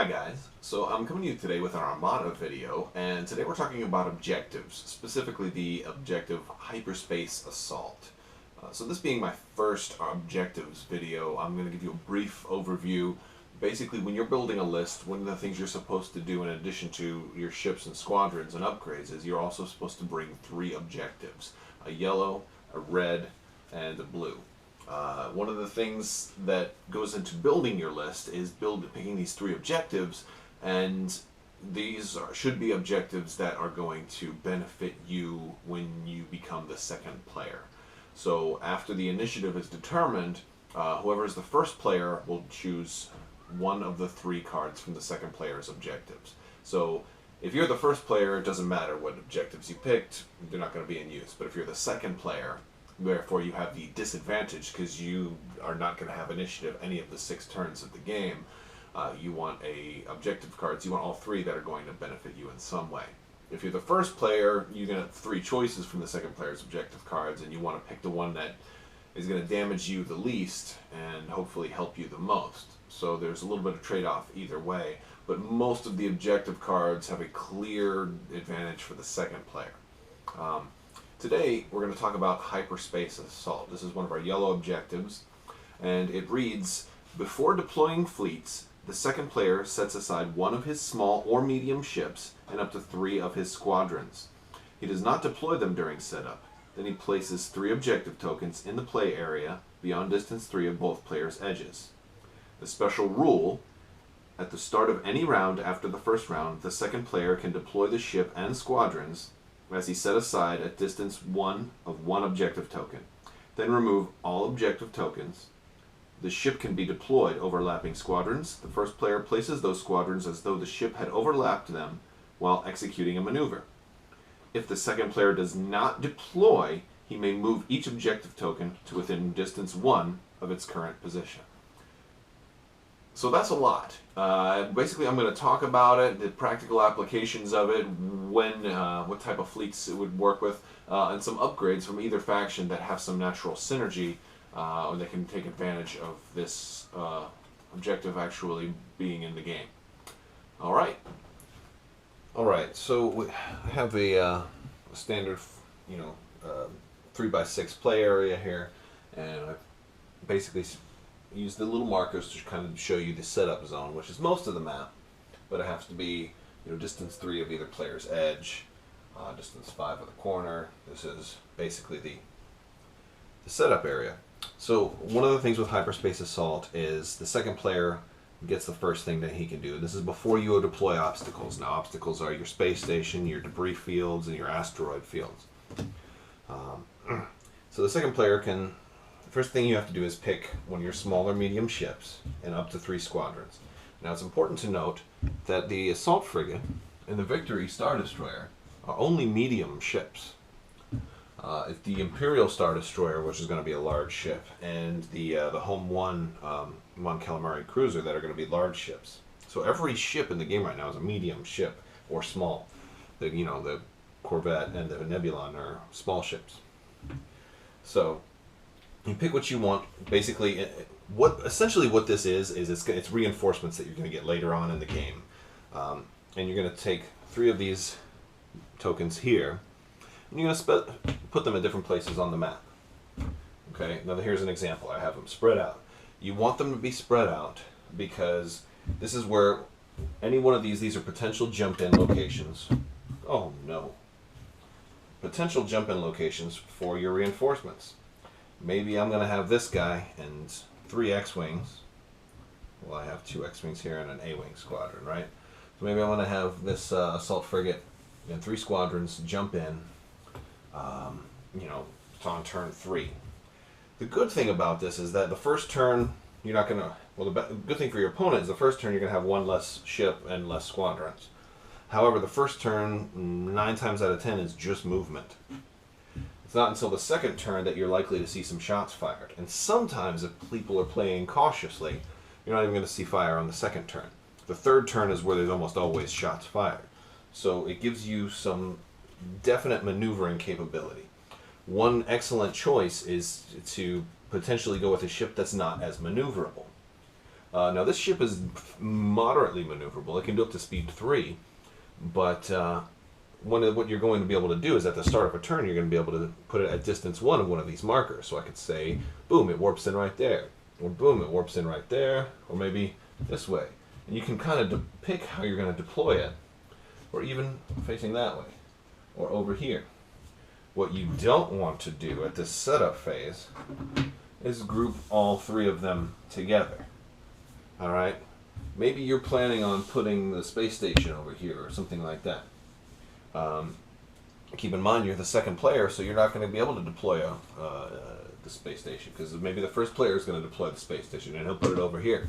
Hi guys, so I'm coming to you today with an Armada video, and today we're talking about objectives, specifically the objective Hyperspace Assault. So this being my first objectives video, I'm going to give you a brief overview. Basically, when you're building a list, one of the things you're supposed to do in addition to your ships and squadrons and upgrades is you're also supposed to bring 3 objectives: a yellow, a red, and a blue. One of the things that goes into building your list is picking these 3 objectives, and these should be objectives that are going to benefit you when you become the second player. So after the initiative is determined, whoever is the first player will choose one of the 3 cards from the second player's objectives. So if you're the first player, it doesn't matter what objectives you picked, they're not going to be in use. But if you're the second player, therefore you have the disadvantage because you are not going to have initiative any of the 6 turns of the game. You want objective cards, you want all 3 that are going to benefit you in some way. If you're the first player, you're going to have 3 choices from the second player's objective cards, and you want to pick the one that is going to damage you the least and hopefully help you the most. So there's a little bit of trade-off either way, but most of the objective cards have a clear advantage for the second player. Today, we're going to talk about Hyperspace Assault. This is one of our yellow objectives, and it reads, before deploying fleets, the second player sets aside one of his small or medium ships and up to 3 of his squadrons. He does not deploy them during setup. Then he places 3 objective tokens in the play area beyond distance 3 of both players' edges. The special rule: at the start of any round after the first round, the second player can deploy the ship and squadrons as he set aside at distance 1 of 1 objective token. Then remove all objective tokens. The ship can be deployed overlapping squadrons. The first player places those squadrons as though the ship had overlapped them while executing a maneuver. If the second player does not deploy, he may move each objective token to within distance 1 of its current position. So that's a lot. Basically, I'm going to talk about it, the practical applications of it, what type of fleets it would work with, and some upgrades from either faction that have some natural synergy, or that can take advantage of this objective actually being in the game. All right. So I have a standard, 3x6 play area here, and I basically use the little markers to kind of show you the setup zone, which is most of the map, but it has to be distance 3 of either player's edge, distance 5 of the corner. This is basically the setup area. So one of the things with Hyperspace Assault is the second player gets the first thing that he can do. This is before you deploy obstacles. Now, obstacles are your space station, your debris fields, and your asteroid fields. So the second player can... The first thing you have to do is pick one of your smaller medium ships and up to 3 squadrons. Now, it's important to note that the Assault Frigate and the Victory Star Destroyer are only medium ships. If the Imperial Star Destroyer, which is going to be a large ship, and the Home 1 Mon Calamari Cruiser that are going to be large ships. So every ship in the game right now is a medium ship or small. The Corvette and the Nebulon are small ships. So you pick what you want. Basically, essentially what this is it's reinforcements that you're going to get later on in the game, and you're going to take 3 of these tokens here, and you're going to put them in different places on the map. Okay. Now here's an example. I have them spread out. You want them to be spread out because this is where any one of these are potential jump-in locations. Oh no! Potential jump-in locations for your reinforcements. Maybe I'm going to have this guy and 3 X-Wings. Well, I have 2 X-Wings here and an A-Wing squadron, right? So maybe I'm going to have this Assault Frigate and 3 squadrons jump in, on turn 3. The good thing about this is that the first turn, you're not going to... Well, the good thing for your opponent is the first turn you're going to have 1 less ship and less squadrons. However, the first turn, 9 times out of 10, is just movement. It's not until the second turn that you're likely to see some shots fired. And sometimes if people are playing cautiously, you're not even going to see fire on the second turn. The third turn is where there's almost always shots fired. So it gives you some definite maneuvering capability. One excellent choice is to potentially go with a ship that's not as maneuverable. Now this ship is moderately maneuverable. It can do up to speed 3, but what you're going to be able to do is at the start of a turn, you're going to be able to put it at distance 1 of one of these markers. So I could say, boom, it warps in right there, or boom, it warps in right there, or maybe this way. And you can kind of pick how you're going to deploy it, or even facing that way, or over here. What you don't want to do at this setup phase is group all 3 of them together. Alright? Maybe you're planning on putting the space station over here or something like that. Keep in mind you're the second player, so you're not going to be able to deploy the space station, because maybe the first player is going to deploy the space station and he'll put it over here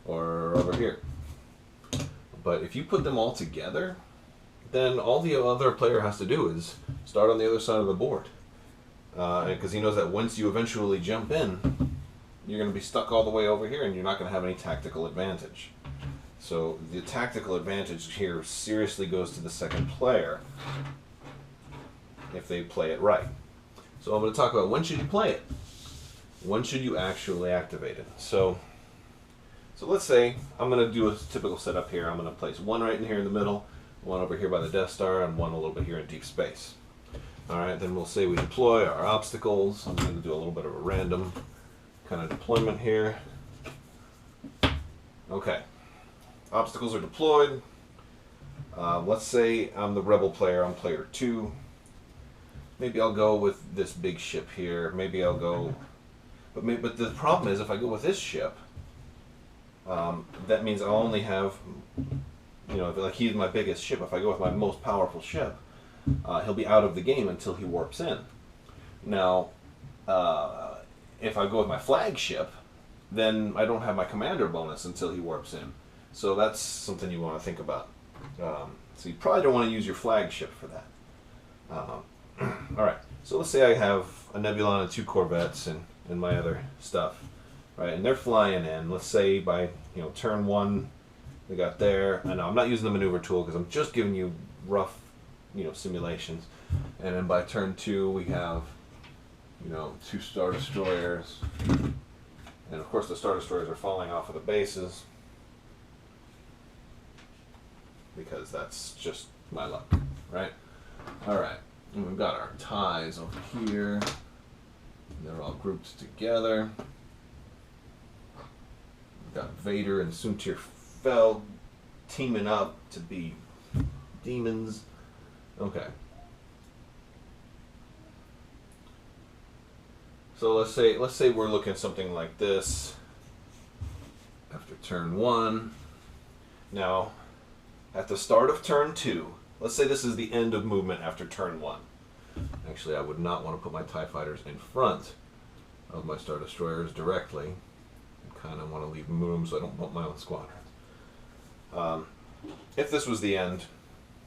or over here. But if you put them all together, then all the other player has to do is start on the other side of the board, because he knows that once you eventually jump in, you're going to be stuck all the way over here and you're not going to have any tactical advantage. So the tactical advantage here seriously goes to the second player if they play it right. So I'm going to talk about when should you play it. When should you actually activate it? So let's say I'm going to do a typical setup here. I'm going to place 1 right in here in the middle, 1 over here by the Death Star, and 1 a little bit here in deep space. Alright, then we'll say we deploy our obstacles. I'm going to do a little bit of a random kind of deployment here. Okay. Obstacles are deployed. Let's say I'm the rebel player, I'm player 2. Maybe I'll go with this big ship here. Maybe I'll go... But the problem is, if I go with this ship, that means I'll only have... You know, like he's my biggest ship. If I go with my most powerful ship, he'll be out of the game until he warps in. Now, if I go with my flagship, then I don't have my commander bonus until he warps in. So that's something you want to think about. So you probably don't want to use your flagship for that. Alright, so let's say I have a Nebula and 2 Corvettes and my other stuff. Right, and they're flying in. Let's say by turn 1, they got there. I know I'm not using the maneuver tool because I'm just giving you rough simulations. And then by turn 2 we have 2 Star Destroyers. And of course the Star Destroyers are falling off of the bases, because that's just my luck, right? Alright, and we've got our ties over here. They're all grouped together. We've got Vader and Suntir Fel teaming up to be demons. Okay. So let's say we're looking at something like this after turn 1. Now, at the start of turn 2, let's say this is the end of movement after turn 1. Actually, I would not want to put my TIE fighters in front of my Star Destroyers directly. I kind of want to leave room so I don't bump my own squadrons. If this was the end,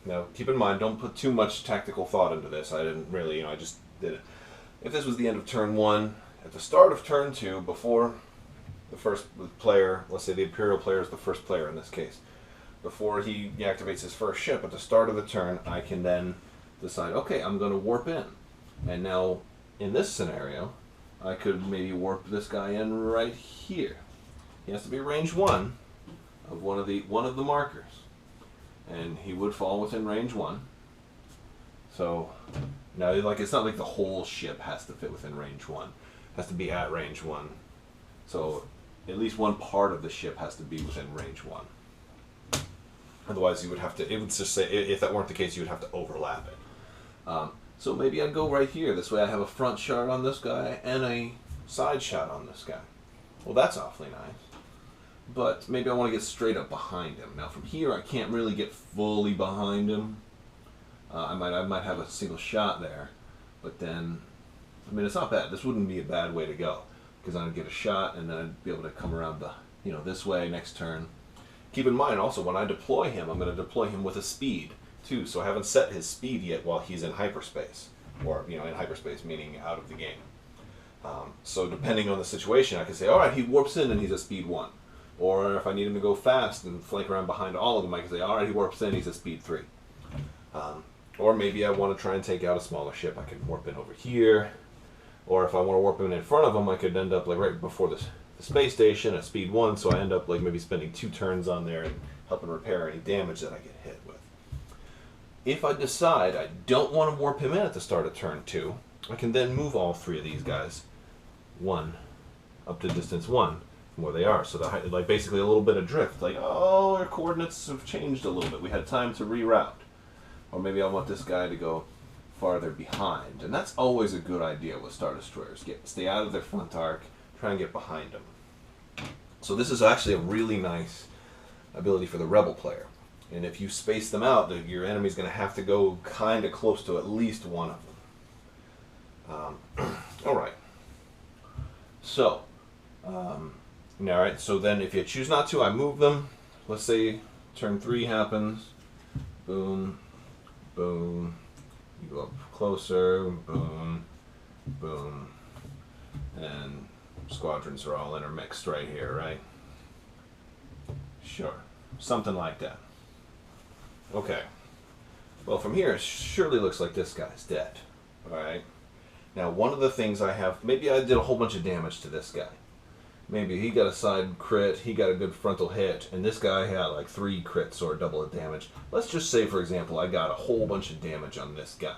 now keep in mind, don't put too much tactical thought into this. I didn't really, I just did it. If this was the end of turn 1, at the start of turn 2, before the first player, let's say the Imperial player is the first player in this case, before he activates his first ship, at the start of the turn, I can then decide, okay, I'm going to warp in. And now, in this scenario, I could maybe warp this guy in right here. He has to be range 1 of one of the markers. And he would fall within range 1. So, now, like, it's not like the whole ship has to fit within range 1. It has to be at range 1. So, at least one part of the ship has to be within range 1. Otherwise, you would have to, it would just say, if that weren't the case, you would have to overlap it. So maybe I'd go right here. This way I have a front shot on this guy and a side shot on this guy. Well, that's awfully nice. But maybe I want to get straight up behind him. Now from here, I can't really get fully behind him. I might have a single shot there. But then, I mean, it's not bad. This wouldn't be a bad way to go. Because I'd get a shot and then I'd be able to come around the, this way next turn. Keep in mind also, when I deploy him, I'm going to deploy him with a speed, too. So I haven't set his speed yet while he's in hyperspace. Or, in hyperspace, meaning out of the game. So depending on the situation, I can say, alright, he warps in and he's at speed 1. Or if I need him to go fast and flank around behind all of them, I can say, alright, he warps in, he's at speed 3. Or maybe I want to try and take out a smaller ship. I can warp in over here. Or if I want to warp in front of him, I could end up like right before this the space station at speed 1, so I end up like maybe spending 2 turns on there and helping repair any damage that I get hit with. If I decide I don't want to warp him in at the start of turn 2, I can then move all 3 of these guys 1 up to distance 1 from where they are. So that, like, basically a little bit of drift. Like, oh, our coordinates have changed a little bit. We had time to reroute. Or maybe I want this guy to go farther behind. And that's always a good idea with Star Destroyers. Stay out of their front arc, try and get behind them. So this is actually a really nice ability for the Rebel player. And if you space them out, your enemy's going to have to go kind of close to at least one of them. Alright. So, alright, so then if you choose not to, I move them. Let's say turn 3 happens. Boom, boom. You go up closer, boom, boom. And squadrons are all intermixed right here, right? Sure. Something like that. Okay. Well, from here, it surely looks like this guy's dead. Alright? Now, one of the things I have... Maybe I did a whole bunch of damage to this guy. Maybe he got a side crit, he got a good frontal hit, and this guy had like 3 crits or double the damage. Let's just say, for example, I got a whole bunch of damage on this guy.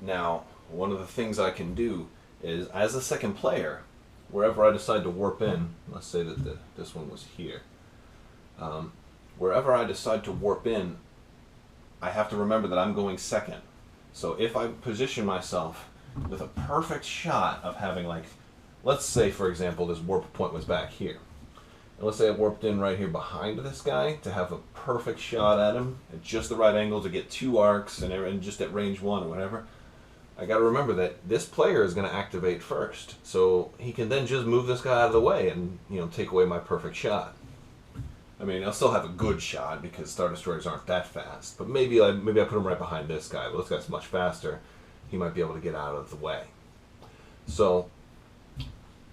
Now, one of the things I can do is, as a second player, wherever I decide to warp in, let's say that this one was here, wherever I decide to warp in, I have to remember that I'm going second. So if I position myself with a perfect shot of having, like, let's say, for example, this warp point was back here. And let's say I warped in right here behind this guy to have a perfect shot at him at just the right angle to get 2 arcs and just at range 1 or whatever. I got to remember that this player is going to activate first. So he can then just move this guy out of the way and, you know, take away my perfect shot. I mean, I'll still have a good shot because Star Destroyers aren't that fast. But maybe I put him right behind this guy. Well, this guy's much faster. He might be able to get out of the way. So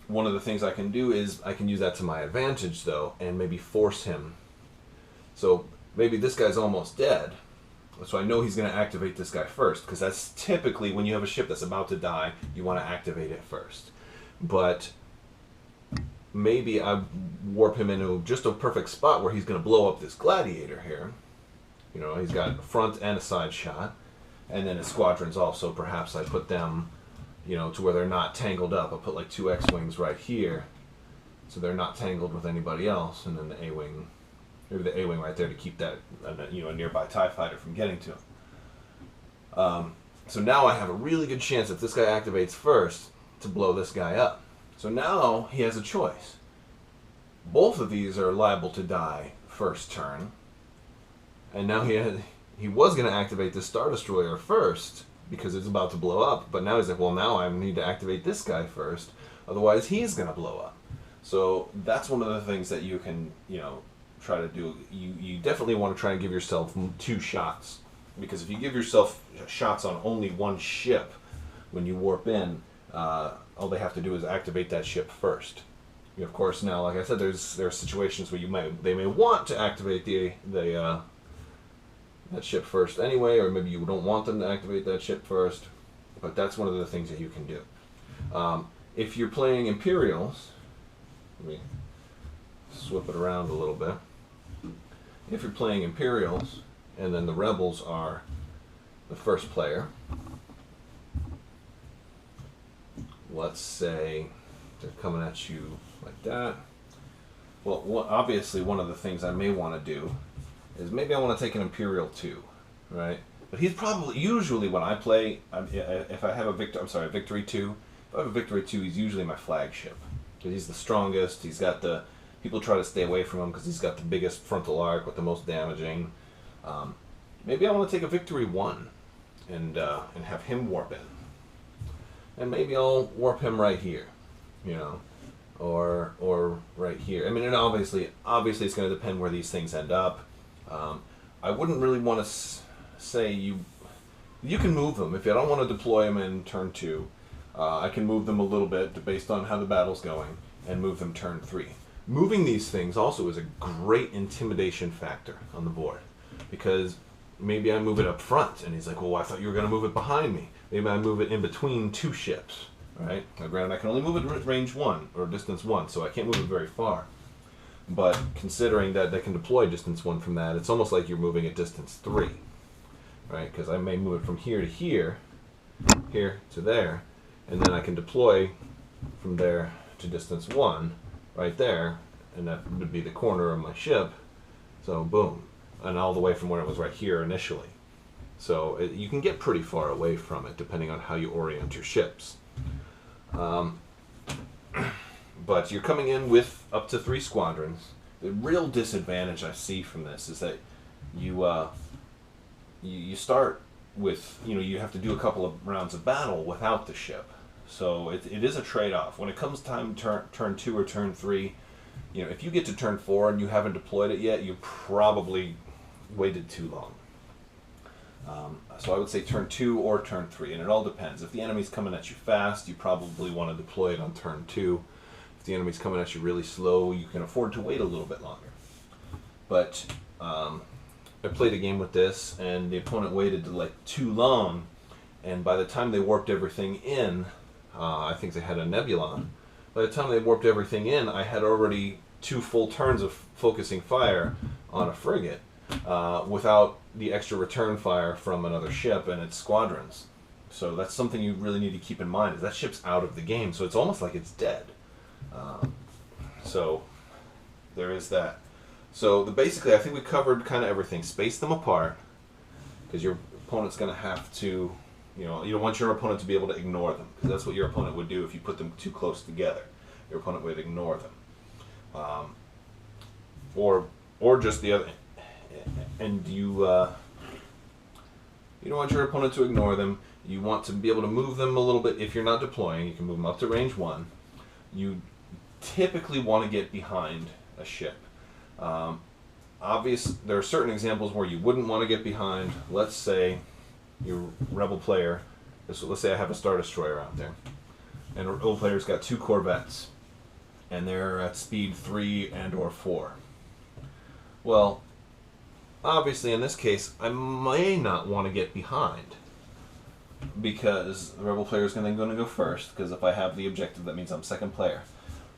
one of the things I can do is I can use that to my advantage, though, and maybe force him. So maybe this guy's almost dead. So I know he's going to activate this guy first, because that's typically when you have a ship that's about to die, you want to activate it first. But maybe I warp him into just a perfect spot where he's going to blow up this gladiator here. You know, he's got a front and a side shot. And then his squadrons also, perhaps I put them, you know, to where they're not tangled up. I'll put like 2 X-Wings right here, so they're not tangled with anybody else. And then the A-Wing, maybe the A-Wing right there to keep that, you know, a nearby TIE fighter from getting to him. So now I have a really good chance, if this guy activates first, to blow this guy up. So now he has a choice. Both of these are liable to die first turn. And now he was going to activate this Star Destroyer first because it's about to blow up, but now he's like, well, now I need to activate this guy first, otherwise he's going to blow up. So that's one of the things that you can, you know, try to do. You definitely want to try and give yourself 2 shots, because if you give yourself shots on only one ship when you warp in, all they have to do is activate that ship first. You, of course, now, like I said, there are situations where they may want to activate that ship first anyway, or maybe you don't want them to activate that ship first, but that's one of the things that you can do. If you're playing Imperials, let me swip it around a little bit. If you're playing Imperials, and then the Rebels are the first player, let's say they're coming at you like that. Well, obviously one of the things I may want to do is maybe I want to take an Imperial 2, right? But he's probably, usually when I play, if I have a Victory 2, if I have a Victory 2, he's usually my flagship. Because he's the strongest, he's got the, people try to stay away from him because he's got the biggest frontal arc with the most damaging. Maybe I want to take a Victory 1 and have him warp in. And maybe I'll warp him right here, you know, or right here. I mean, and obviously it's going to depend where these things end up. I wouldn't really want to say you can move them. If you don't want to deploy them in turn 2, I can move them a little bit based on how the battle's going and move them turn 3. Moving these things also is a great intimidation factor on the board, because maybe I move it up front and he's like, well, I thought you were going to move it behind me. Maybe I move it in between 2 ships, right? Now, granted, I can only move it at range 1, or distance 1, so I can't move it very far. But considering that they can deploy distance 1 from that, it's almost like you're moving at distance 3, right? Because I may move it from here to here, here to there, and then I can deploy from there to distance 1, right there, and that would be the corner of my ship. So boom, and all the way from where it was right here initially. So you can get pretty far away from it depending on how you orient your ships. But you're coming in with up to 3 squadrons. The real disadvantage I see from this is that you start with, you have to do a couple of rounds of battle without the ship. So it is a trade-off. When it comes time turn 2 or turn 3, if you get to turn 4 and you haven't deployed it yet, you probably waited too long. So I would say turn 2 or turn 3, and it all depends. If the enemy's coming at you fast, you probably want to deploy it on turn 2. If the enemy's coming at you really slow, you can afford to wait a little bit longer. But I played a game with this, and the opponent waited like too long, and by the time they warped everything in, I think they had a Nebulon. By the time they warped everything in, I had already 2 full turns of focusing fire on a frigate without the extra return fire from another ship and its squadrons. So that's something you really need to keep in mind, is that ship's out of the game, so it's almost like it's dead. So there is that. So basically I think we covered kind of everything. Space them apart, because your opponent's going to have to, you don't want your opponent to be able to ignore them, because that's what your opponent would do if you put them too close together. Your opponent would ignore them. Or just the other. And you don't want your opponent to ignore them. You want to be able to move them a little bit. If you're not deploying, you can move them up to range 1. You typically want to get behind a ship. There are certain examples where you wouldn't want to get behind. Let's say your rebel player, let's say I have a Star Destroyer out there, and a rebel player's got 2 corvettes, and they're at speed 3 and or 4. Well, obviously in this case, I may not want to get behind, because the rebel player is then going to go first, because if I have the objective, that means I'm second player.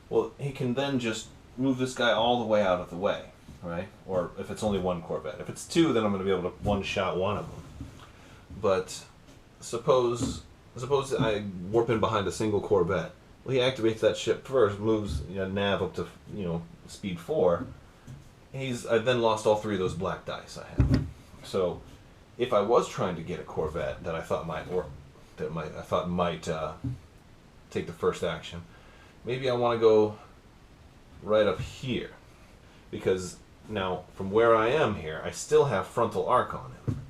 Well, he can then just move this guy all the way out of the way, right? Or if it's only 1 corvette. If it's 2, then I'm going to be able to one-shot one of them. But suppose I warp in behind a single corvette. Well, he activates that ship first, moves nav up to speed 4. I then lost all 3 of those black dice I have. So if I was trying to get a corvette that I thought might take the first action, maybe I want to go right up here, because now from where I am here, I still have frontal arc on him,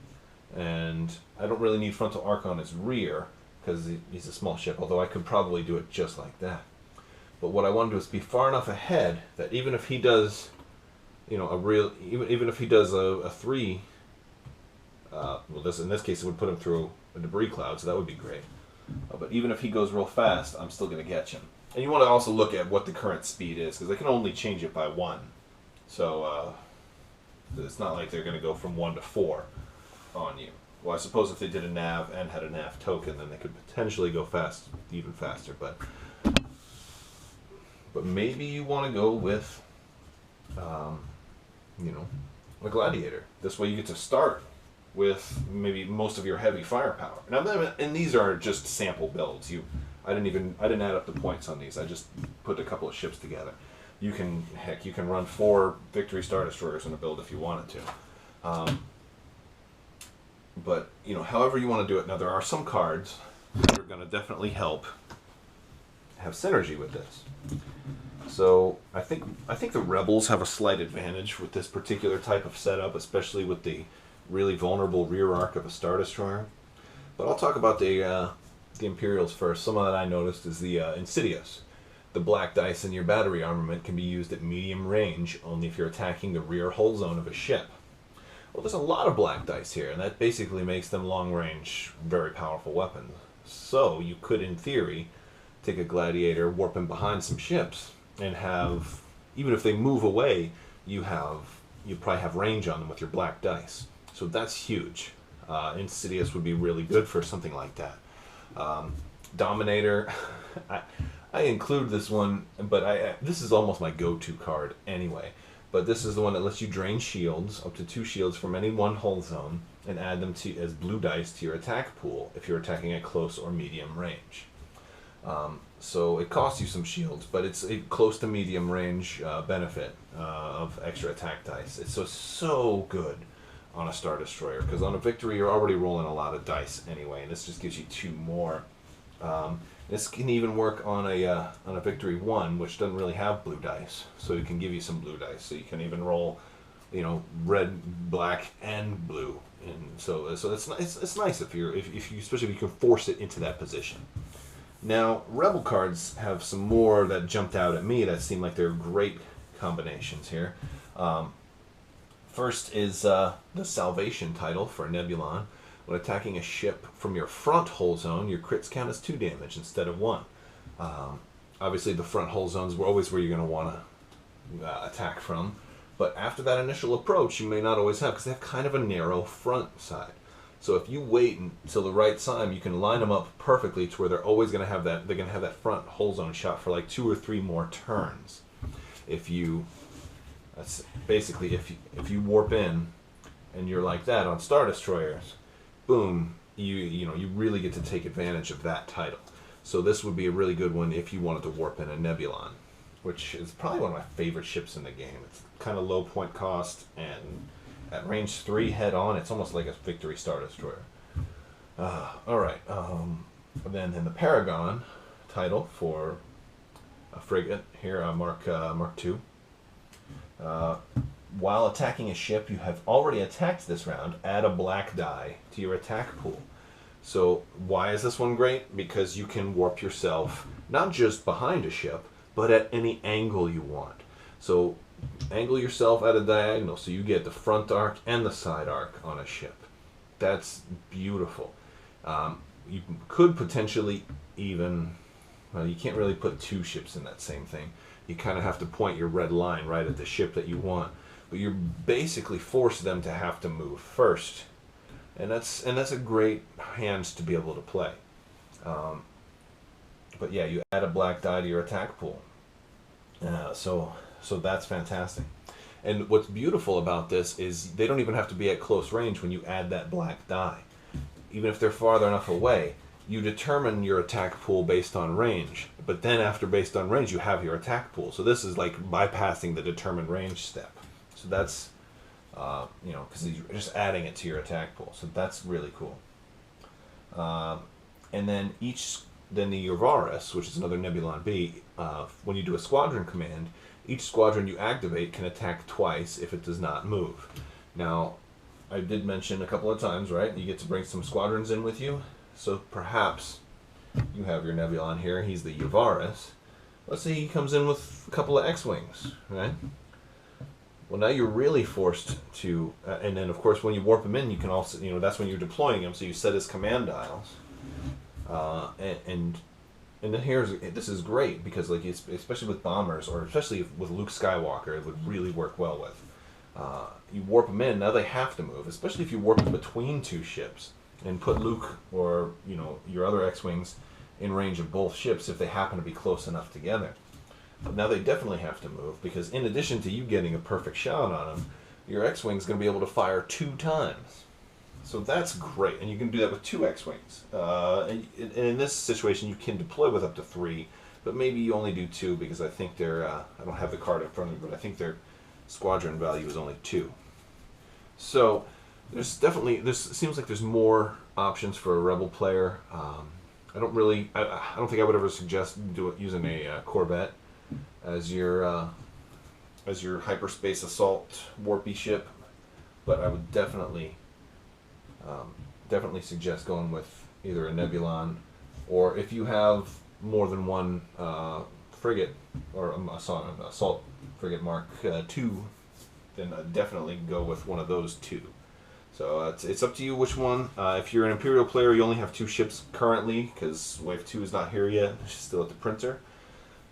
and I don't really need frontal arc on his rear because he's a small ship, although I could probably do it just like that. But what I want to do is be far enough ahead that even if he does even if he does a 3, in this case it would put him through a debris cloud, so that would be great. But even if he goes real fast, I'm still going to catch him. And you want to also look at what the current speed is, because they can only change it by 1. So it's not like they're going to go from 1 to 4 on you. Well, I suppose if they did a nav and had a nav token, then they could potentially go even faster. But maybe you want to go with a gladiator. This way you get to start with maybe most of your heavy firepower. And these are just sample builds. I didn't add up the points on these. I just put a couple of ships together. You can run 4 Victory Star Destroyers in a build if you wanted to. But however you want to do it. Now there are some cards that are going to definitely help have synergy with this. So I think the rebels have a slight advantage with this particular type of setup, especially with the really vulnerable rear arc of a Star Destroyer. But I'll talk about the Imperials first. Some of that I noticed is the Insidious. The black dice in your battery armament can be used at medium range only if you're attacking the rear hull zone of a ship. Well, there's a lot of black dice here, and that basically makes them long-range, very powerful weapons. So you could, in theory, take a gladiator, warp him behind some ships, and have, even if they move away, you probably have range on them with your black dice. So that's huge. Insidious would be really good for something like that. Dominator. I include this one, but this is almost my go-to card anyway. But this is the one that lets you drain shields, up to 2 shields from any one hull zone, and add them as blue dice to your attack pool if you're attacking at close or medium range. So it costs you some shields, but it's a close to medium range benefit of extra attack dice. It's so good on a Star Destroyer, because on a victory you're already rolling a lot of dice anyway, and this just gives you 2 more. This can even work on a victory 1, which doesn't really have blue dice, so it can give you some blue dice. So you can even roll, red, black, and blue, and so it's nice if you especially if you can force it into that position. Now, Rebel cards have some more that jumped out at me that seem like they're great combinations here. First is the Salvation title for Nebulon. When attacking a ship from your front hull zone, your crits count as 2 damage instead of 1. Obviously, the front hull zones were always where you're going to want to attack from. But after that initial approach, you may not always have, because they have kind of a narrow front side. So if you wait until the right time, you can line them up perfectly to where they're always going to have that. They're going to have that front hull zone shot for like 2 or 3 more turns. That's basically if you warp in, and you're like that on Star Destroyers, boom, you really get to take advantage of that title. So this would be a really good one if you wanted to warp in a Nebulon, which is probably one of my favorite ships in the game. It's kind of low point cost, and at range 3 head on, it's almost like a victory Star Destroyer. Alright, then in the Paragon title for a frigate here, Mark II. While attacking a ship you have already attacked this round, add a black die to your attack pool. So why is this one great? Because you can warp yourself not just behind a ship, but at any angle you want. So angle yourself at a diagonal so you get the front arc and the side arc on a ship. That's beautiful. You could potentially even, well, you can't really put 2 ships in that same thing. You kind of have to point your red line right at the ship that you want. But you're basically forced them to have to move first, and that's a great hand to be able to play. But yeah, you add a black die to your attack pool, so that's fantastic. And what's beautiful about this is they don't even have to be at close range when you add that black die. Even if they're farther enough away, you determine your attack pool based on range. But then after based on range, you have your attack pool. So this is like bypassing the determine range step. So that's, because you're just adding it to your attack pool. So that's really cool. And then the Urvaris, which is another Nebulon B, when you do a squadron command, each squadron you activate can attack twice if it does not move. Now, I did mention a couple of times, right? You get to bring some squadrons in with you. So perhaps you have your Nebulon here. He's the Urvaris. Let's say he comes in with a couple of X-Wings, right? Well, now you're really forced to, and then of course when you warp him in, you can also, that's when you're deploying him, so you set his command dials. And then this is great, because like especially with bombers, or especially with Luke Skywalker, it would really work well with. You warp them in, now they have to move, especially if you warp them between 2 ships, and put Luke or your other X-Wings in range of both ships if they happen to be close enough together. But now they definitely have to move, because in addition to you getting a perfect shot on them, your X-Wing's going to be able to fire 2 times. So that's great, and you can do that with 2 X-Wings. And in this situation, you can deploy with up to 3, but maybe you only do 2, because I think they're, I don't have the card in front of me, but I think their squadron value is only 2. So there's seems like there's more options for a Rebel player. I don't think I would ever suggest using a Corvette as your Hyperspace Assault warpy ship, but I would definitely suggest going with either a Nebulon, or if you have more than one frigate or assault frigate Mark II, then definitely go with one of those 2. So it's up to you which one. If you're an Imperial player, you only have 2 ships currently, because Wave 2 is not here yet. It's still at the printer.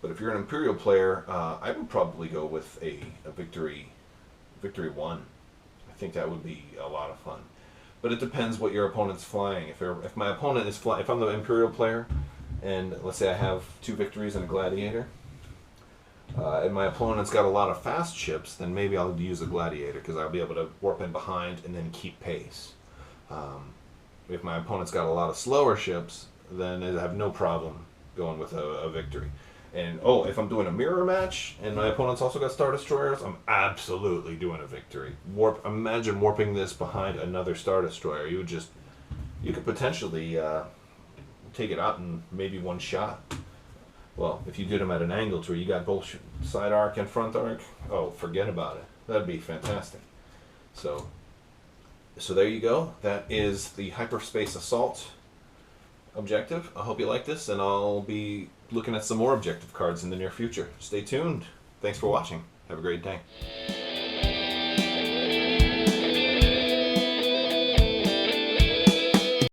But if you're an Imperial player, I would probably go with a Victory 1. I think that would be a lot of fun. But it depends what your opponent's flying. If my opponent is if I'm the Imperial player, and let's say I have 2 victories and a gladiator, and my opponent's got a lot of fast ships, then maybe I'll use a gladiator because I'll be able to warp in behind and then keep pace. If my opponent's got a lot of slower ships, then I have no problem going with a victory. And if I'm doing a mirror match and my opponent's also got Star Destroyers, I'm absolutely doing a victory. Imagine warping this behind another Star Destroyer. You could potentially take it out in maybe one shot. Well, if you did them at an angle to where you got both side arc and front arc, forget about it. That'd be fantastic. So there you go. That is the Hyperspace Assault objective. I hope you like this, and I'll be looking at some more objective cards in the near future. Stay tuned. Thanks for watching. Have a great day.